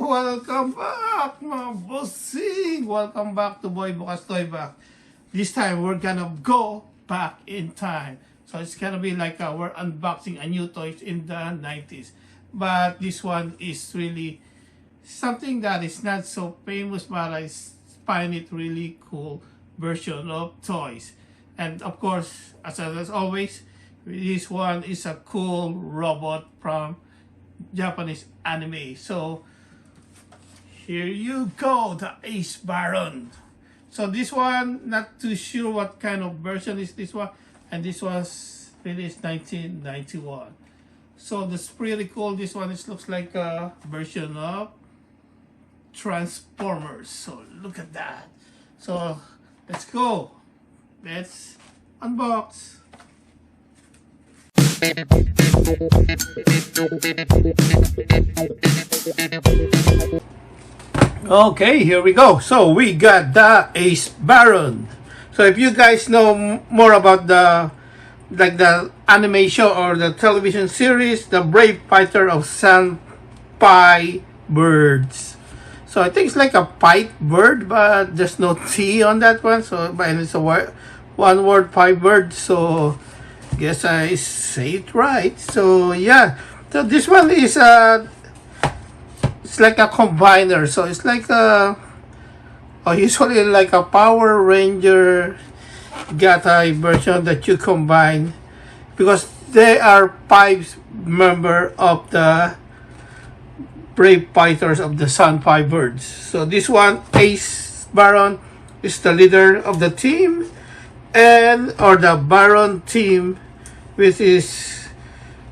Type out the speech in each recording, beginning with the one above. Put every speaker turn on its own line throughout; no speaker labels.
Welcome back, mga bossing! Welcome back to Boy Bukas Toy Back. This time, we're gonna go back in time. So it's gonna be like we're unboxing a new toys in the 90s. But this one is really something that is not so famous, but I find it really cool version of toys. And of course, as always, this one is a cool robot from Japanese anime. So here you go, the Acebaron. So this one, not too sure what kind of version is this one, and this was released 1991. So that's pretty cool. This one looks like a version of Transformers. So look at that. So let's go. Let's unbox. Okay, here we go. So we got the Acebaron. So if you guys know more about the animation or the television series, the Brave Fighter of Sentai Birds. So I think it's like a Fighbird, but there's no T on that one. So but it's a one word Fighbird. So guess I say it right. So yeah. So this one is it's like a combiner. So it's like usually like a Power Ranger Gatai version that you combine, because they are 5 members of the Brave Fighters of the Sun Fighbirds. So this one, Acebaron, is the leader of the team, or the Baron team, which is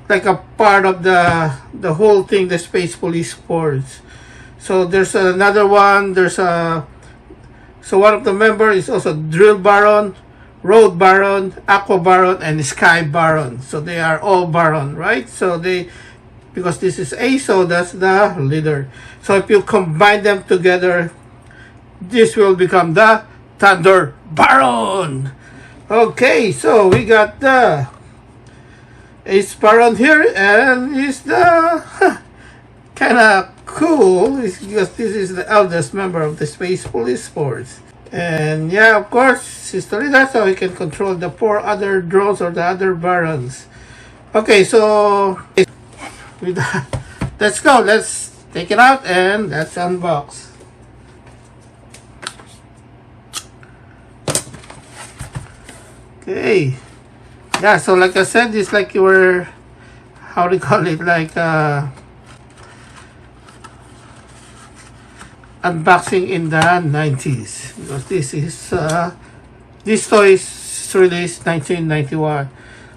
like a part of the whole thing, the Space Police Force. So there's another one. So one of the members is also Drill Baron, Road Baron, Aqua Baron, and Sky Baron. So they are all Baron, right? So because this is A, so that's the leader. So if you combine them together, this will become the Thunder Baron. Okay, so we got the Acebaron here, and it's the kind of cool because this is the eldest member of the Space Police Force. And yeah, of course, he's the leader, so he can control the 4 other drones or the other barons. Okay, so let's go. Let's take it out and let's unbox. Okay. Yeah, so like I said, it's like you were, how do you call it, like unboxing in the 90s, because this toy is released 1991.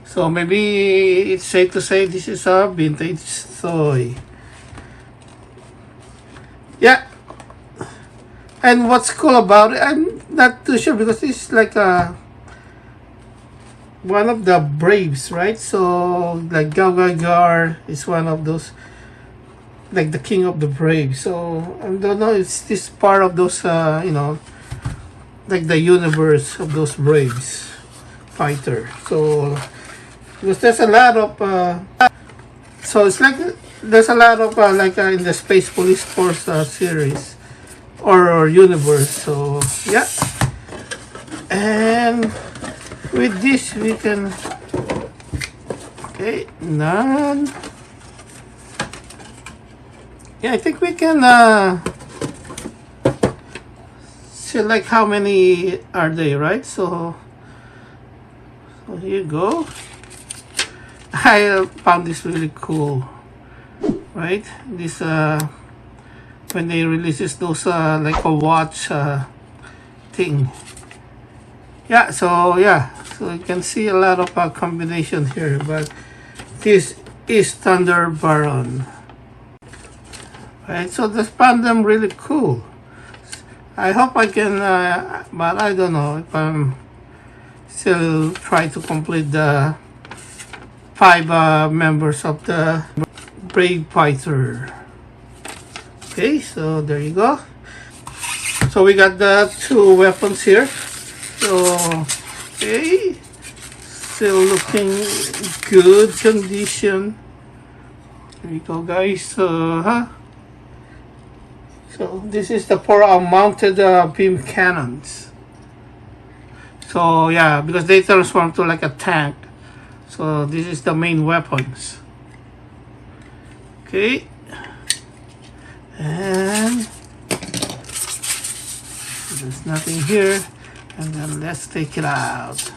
So maybe it's safe to say this is a vintage toy. Yeah. And what's cool about it, I'm not too sure, because it's like one of the Braves, right? So like Gaugagar is one of those, like the king of the Braves. So I don't know, it's this part of those like the universe of those Braves fighter. So because there's a lot of so it's like there's a lot of in the Space Police Force series or universe. So yeah. And with this we can, okay, none. Yeah, I think we can select how many are they, right? So here you go. I found this really cool, right? This when they releases those like a watch thing. Yeah, so you can see a lot of combination here, but this is Thunder Baron. Right, so this found them really cool. I hope I can, but I don't know if I'm still try to complete the 5 members of the Brave Fighter. Okay, so there you go. So we got the 2 weapons here. So, okay, still looking good condition. There you go, guys. So this is the four mounted beam cannons. So yeah, because they transform to like a tank. So this is the main weapons. Okay. And there's nothing here. And then let's take it out.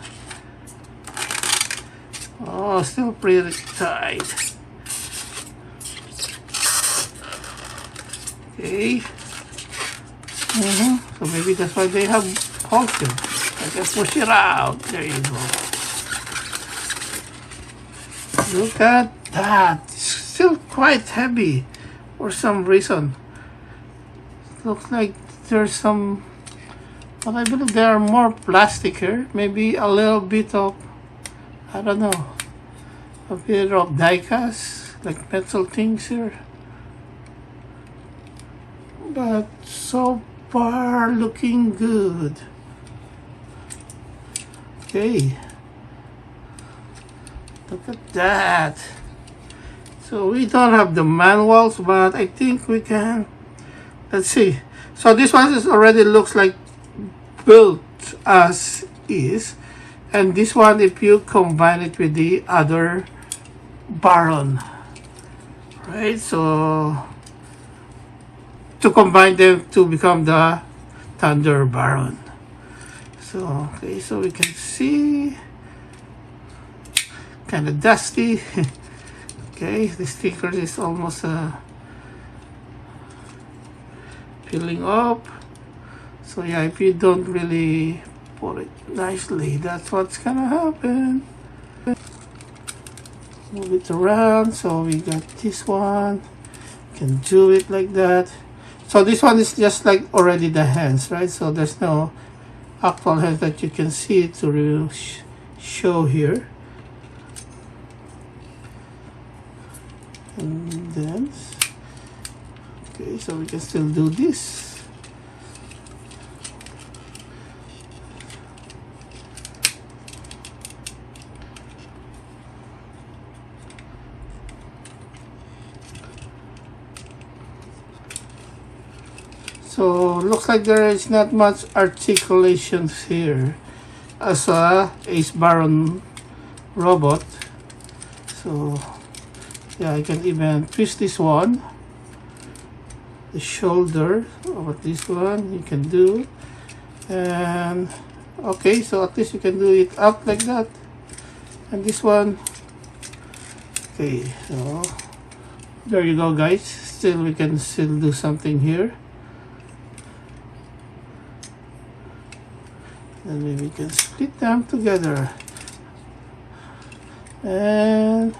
Oh, still pretty tight. Okay. So maybe that's why they have holes here. I can push it out. There you go. Look at that. It's still quite heavy for some reason. Looks like there's some, but I believe there are more plastic here. Maybe a little bit of, I don't know, a bit of die-cast, like metal things here. But so far looking good. Okay. Look at that. So we don't have the manuals, but I think we can. Let's see. So this one is already looks like built as is. And this one, if you combine it with the other Baron, right? So to combine them to become the Thunder Baron. So okay, so we can see kind of dusty. Okay, the sticker is almost peeling up. So yeah, if you don't really put it nicely, that's what's gonna happen. Move it around. So we got this one. Can do it like that. So this one is just like already the hands, right? So there's no actual hands that you can see to show here. And then, okay, so we can still do this. So looks like there is not much articulations here as a Acebaron robot. So yeah, I can even twist this one, the shoulder of this one you can do. And okay, so at least you can do it up like that. And this one, okay, so there you go guys. Still we can still do something here. And maybe we can split them together. And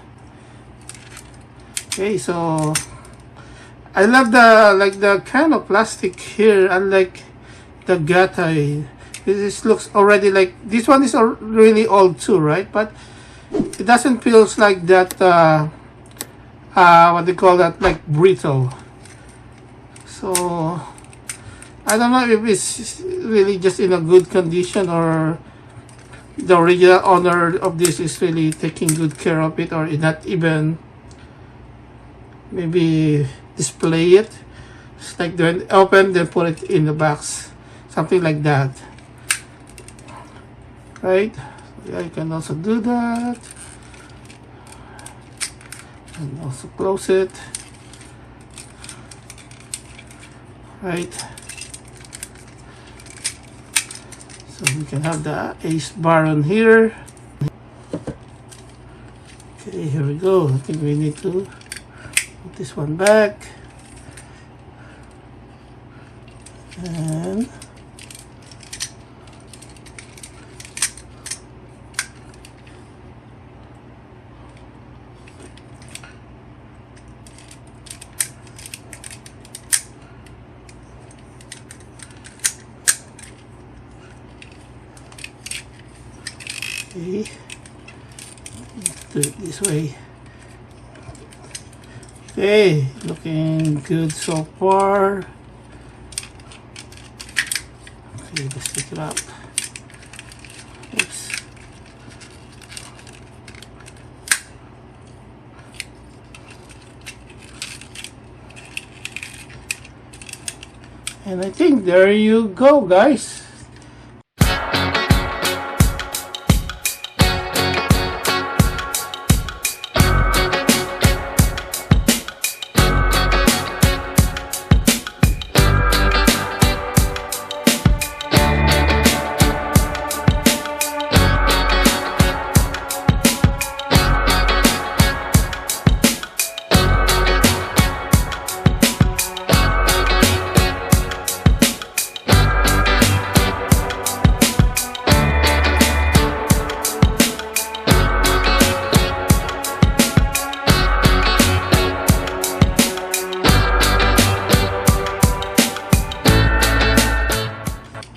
okay, so I love the kind of plastic here, unlike the Gatai. This looks already like, this one is really old too, right? But it doesn't feel like that what they call that, like brittle. So I don't know if it's really just in a good condition, or the original owner of this is really taking good care of it, or not even maybe display it. It's like then open, then put it in the box, something like that, right? Yeah, you can also do that, and also close it, right? So we can have the Acebaron here. Okay, here we go. I think we need to put this one back. And okay, do it this way. Okay, looking good so far. Okay, let's take it up. Oops. And I think there you go, guys.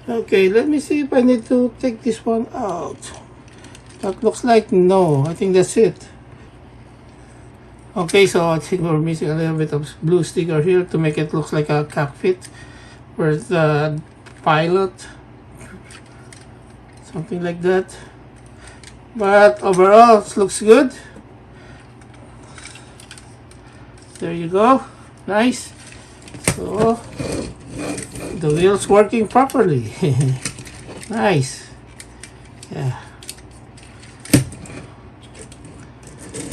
Okay, let me see if I need to take this one out. That looks like no. I think that's it. Okay, so I think we're missing a little bit of blue sticker here to make it look like a cockpit. Where's the pilot? Something like that. But overall, it looks good. There you go. Nice. So the wheel's working properly. Nice. Yeah.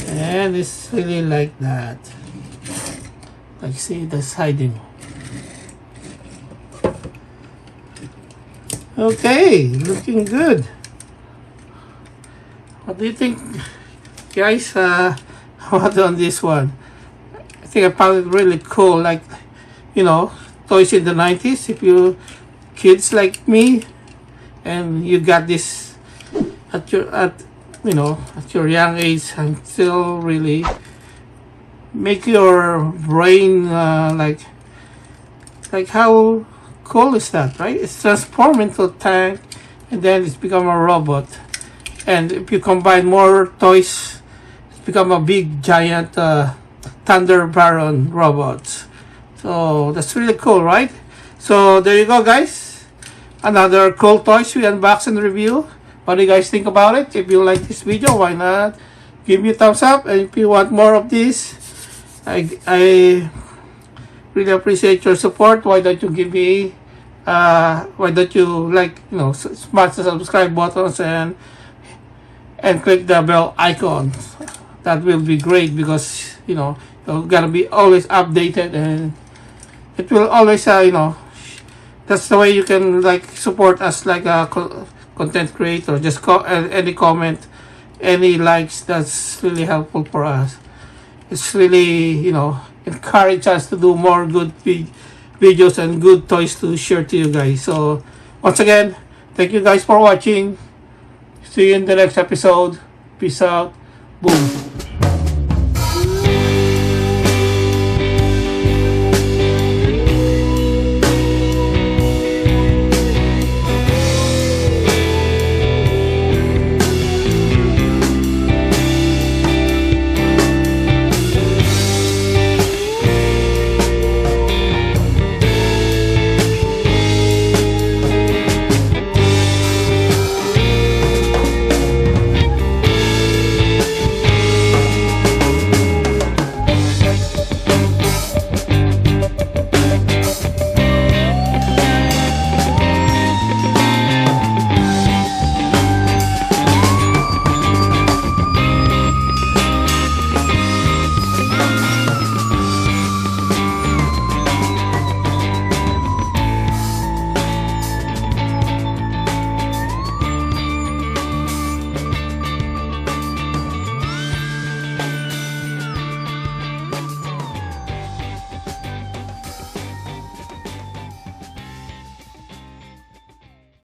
And it's really like that. Like, see, that's hiding. Okay, looking good. What do you think, guys? What on this one? I think I found it really cool. Like, you know, toys in the 90s. If you kids like me and you got this at your young age, and still really make your brain like how cool is that, right? It's transformed into a tank and then it's become a robot. And if you combine more toys, it's become a big giant Thunder Baron robot. So that's really cool, right? So there you go, guys. Another cool toys we unbox and review. What do you guys think about it? If you like this video, why not give me a thumbs up? And if you want more of this, I really appreciate your support. Why don't you give me why don't you smash the subscribe buttons and click the bell icon? That will be great, because you're gonna be always updated, and it will always that's the way you can support us like a content creator. Just any comment, any likes, that's really helpful for us. It's really encourage us to do more good videos and good toys to share to you guys. So once again, thank you guys for watching. See you in the next episode. Peace out. Boom.